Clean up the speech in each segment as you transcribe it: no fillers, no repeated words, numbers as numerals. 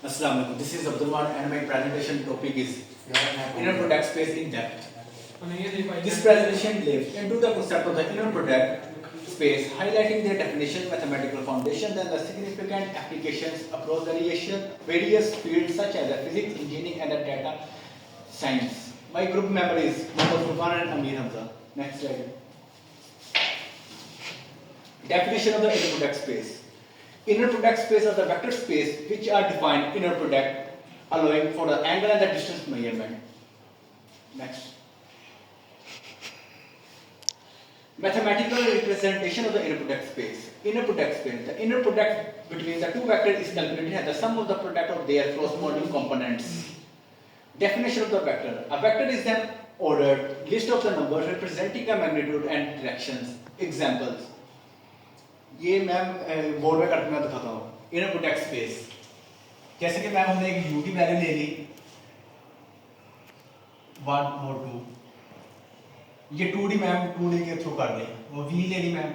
Assalamu alaikum. This is Abdurrahman and my presentation topic is inner product space in depth. This presentation delves into the concept of the inner product space, highlighting their definition, mathematical foundation, and the significant applications across various fields such as physics, engineering, and data science. My group member is Mohammad Furqan and Amir Hamza. Next slide. Definition of the inner product space. Inner product space are the vector space which are defined inner product, allowing for the angle and the distance measurement. Next. Mathematical representation of the inner product space. Inner product space. The inner product between the two vectors is calculated as the sum of the product of their corresponding components. Definition of the vector. A vector is an ordered list of the numbers representing a magnitude and directions. Examples. ये ma'am board में करके मैं दिखाता हूँ inner product space जैसे कि ma'am हमने एक u की वैल्यू ले ली 1 और 2 ये 2D मैम 2D के थ्रू कर ली और v ले ली मैम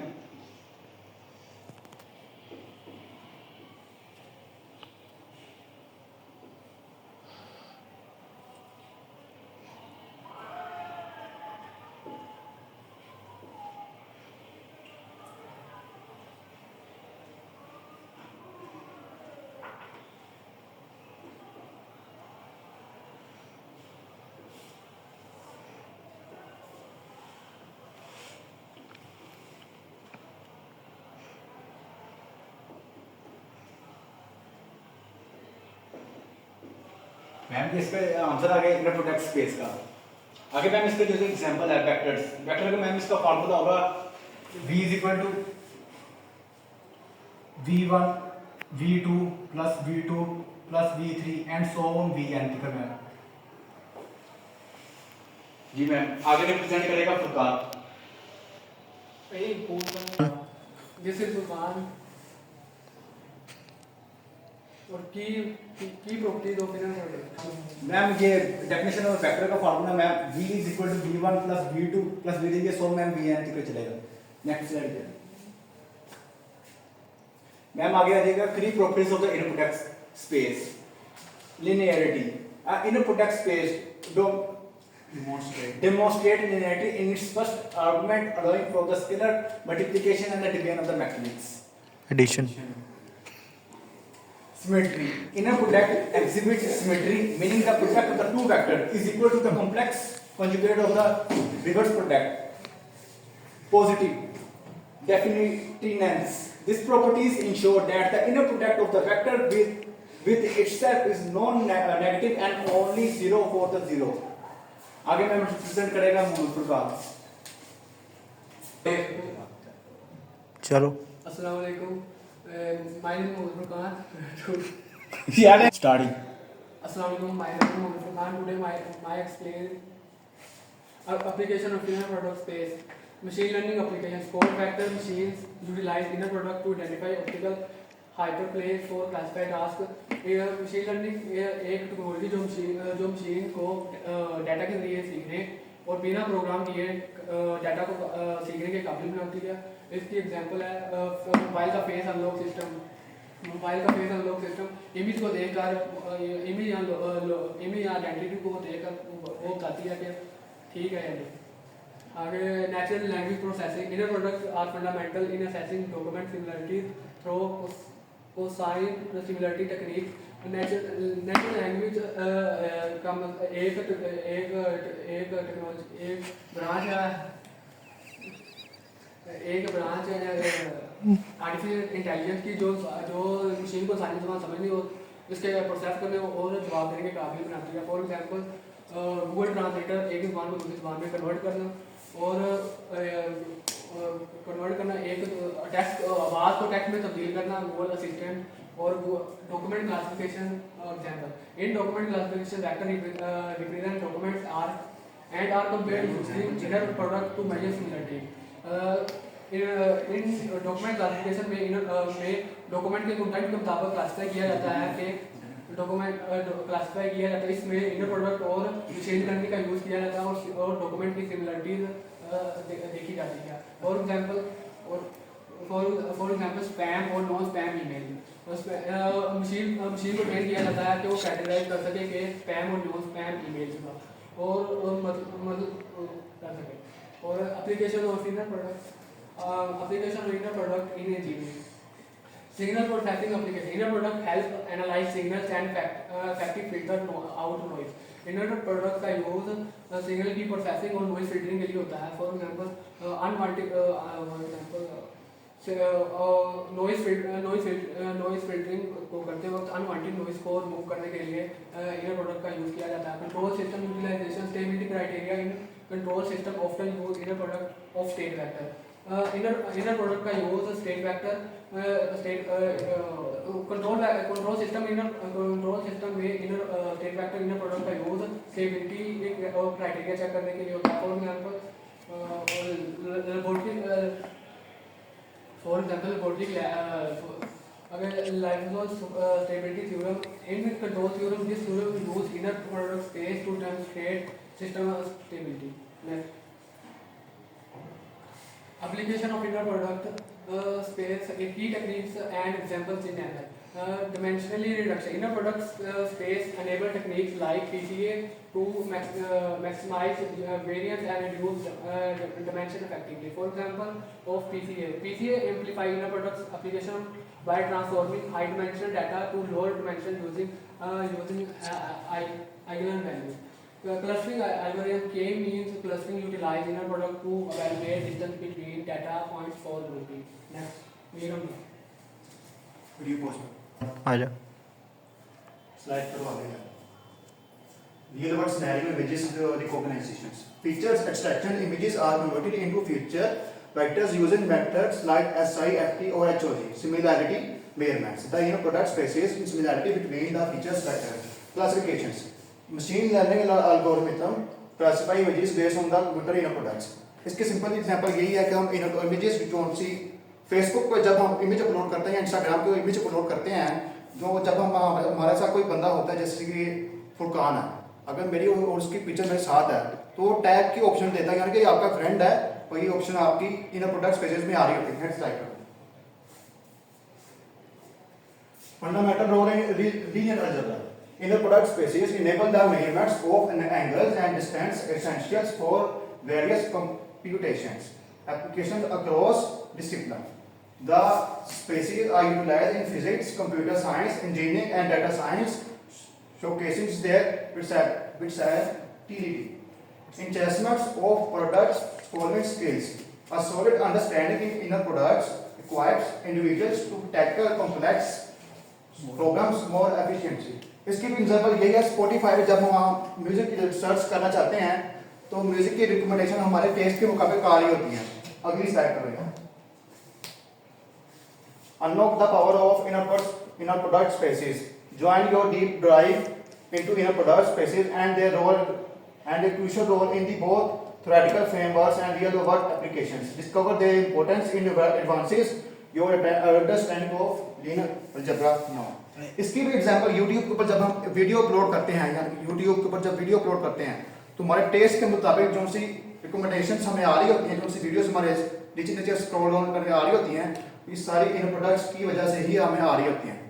मैम इस पे आंसर आ गया इनर प्रोडक्ट स्पेस का आगे मैम इसका जो एग्जांपल है वेक्टर्स वेक्टर का मैम इसका फार्मूला होगा v v1 v2 v2 v3 and so on vn तक मैम जी मैम आगे रिप्रेजेंट करेगा फुरकान दिस इज फुरकान और की properties of inner product ma'am ये डेफिनेशन ऑफ वेक्टर का formula ma'am v v1 v2 v3 के सो मैम vn तक चलेगा नेक्स्ट स्लाइड पे मैम आगे आ जाएगा three properties of the inner product space linearity inner product space demonstrate linearity in its first argument allowing for the scalar multiplication and the division of the matrix addition symmetry inner product exhibits symmetry meaning the product of the two vectors is equal to the complex conjugate of the reverse product positive definiteness these properties ensure that the inner product of the vector with itself is non-negative and only zero for the zero. आगे मैं represent करेगा मूलपुर का चलो अस्सलाम वालेकुम my name is Furqan यार starting अस्सलाम वालेकुम my name is Furqan today my explain application of inner product space machine learning applications core vector machines utilize inner product to identify optical hyperplanes for classify task ये machine learning एक technology जो machine को data के जरिए सीखने और बिना programme किए डाटा को सीखने के काबिल बनाती है इसकी एग्जांपल है मोबाइल का फेस अनलॉक सिस्टम इमेज को देखकर इमेज आइडेंटिटी को देखकर वो कहती है कि ठीक है यानी आगे natural language processing inner products are fundamental in assessing document similarities through cosine similarity technique natural language का एक टेक्नोलॉजी एक ब्रांच है आर्टिफिशियल इंटेलिजेंस की जो मशीन को सारी जबान समझनी हो इसके प्रोसेस करने और जवाब देने के काबिल बनाती है फॉर एग्जांपल गूगल ट्रांसलेटर एक ज़बान को दूसरी ज़बान में कन्वर्ट करना और कन्वर्ट करना एक टेक्स्ट आवाज़ को टेक्स्ट में तब्दील करना गूगल असिस्टेंट और document classification example in document classification vector represent documents are compared using inner product to measure similarity in document classification में डॉक्यूमेंट के कंटेंट के मुताबिक क्लासिफाई किया जाता है कि डॉक्यूमेंट क्लासिफाई किया जाता है इसमें इनर प्रोडक्ट और मशीन लर्निंग का यूज़ किया जाता है और डॉक्यूमेंट की सिमिलरिटीज देखी जाती है फॉर एग्जांपल स्पैम और नॉन स्पैम ईमेल उसमें मशीन को ट्रेन किया जाता है कि वो कैटेगराइज कर सके कि स्पैम और न्यू स्पैम ईमेल्स का, और मतलब कर सके। और application of inner product in engineering, signal processing application. Inner product help analyze signals and effective filter out noise. Inner product का यूज सिग्नल की प्रोसेसिंग और नॉइज फिल्टरिंग के लिए होता है। For example unwanted noise filtering को करते वक्त अनवांटेड नॉइज को रिमूव करने के लिए इनर प्रोडक्ट का यूज किया जाता है। Control system utilization stability criteria in control system often use inner product of state vector. Inner product का use state vector control system में inner state vector inner product का यूज स्टेबिलिटी क्राइटेरिया चेक करने के लिए होता है। For example अगर Lyapunov stability theorem in control theorem, this theorem use inner product space to demonstrate system stability. Next, application of inner product space, key techniques and examples in ML. Dimensionally reduction. Inner product space enable techniques like PCA to maximize variance and reduce dimension effectively. For example of PCA amplify inner products application by transforming high dimensional data to lower dimension using eigenvalue values. Clustering algorithm K means clustering utilize inner product to evaluate distance between data points for grouping. Next, video post आ जा। Slide करो आगे जा। Real world scenario images recognitions. Features extraction images are converted into feature vectors using methods like SI, FT or HOG. Similarity measurements. The inner product spaces in similarity between the features vectors. Classifications. Machine learning algorithm classify images based on the computer inner products. इसके simple example यही है कि हम images कौन सी Facebook पर जब हम image upload करते हैं, इंस्टाग्राम पे इमेज अपलोड करते हैं, जो जब हम हमारे साथ कोई बंदा होता है जैसे कि फुरकान है, अगर मेरी और उसकी पिक्चर मेरे साथ है तो टैग की ऑप्शन देता है, यानी कि आपका फ्रेंड है, वही ऑप्शन आपकी इनर प्रोडक्ट स्पेसेस में आ रही होती है। नेक्स्ट स्लाइड पर fundamental role in linear algebra. Inner product spaces enable the measurements of angles and distance essentials for various computations. Applications across disciplines. The spaces are utilized in physics, computer science, engineering, and data science, showcasing their versatility. Enhancements of products solving skills. A solid understanding in inner products requires individuals to tackle complex programs more efficiently. इसकी भी example यही है, Spotify पे जब हम music की search करना चाहते हैं तो म्यूजिक की रिकमेंडेशन हमारे टेस्ट के मुताबिक आ रही होती है। अगली स्लाइड पर है। Unlock the power of inner product spaces. Join your deep dive into inner product spaces and their role and a crucial role in the both theoretical frameworks and real world applications. Discover their importance in advances your understanding of linear algebra now. इसकी भी example YouTube के ऊपर जब हम video upload करते हैं, यानी YouTube के ऊपर जब वीडियो अपलोड करते हैं तो हमारे टेस्ट के मुताबिक जो सी रिकमेंडेशंस हमें आ रही होती हैं, जो सी वीडियोस हमारे नीचे नीचे स्क्रॉल डाउन करके आ रही होती हैं, ये सारी इन प्रोडक्ट्स की वजह से ही हमें आ रही होती हैं।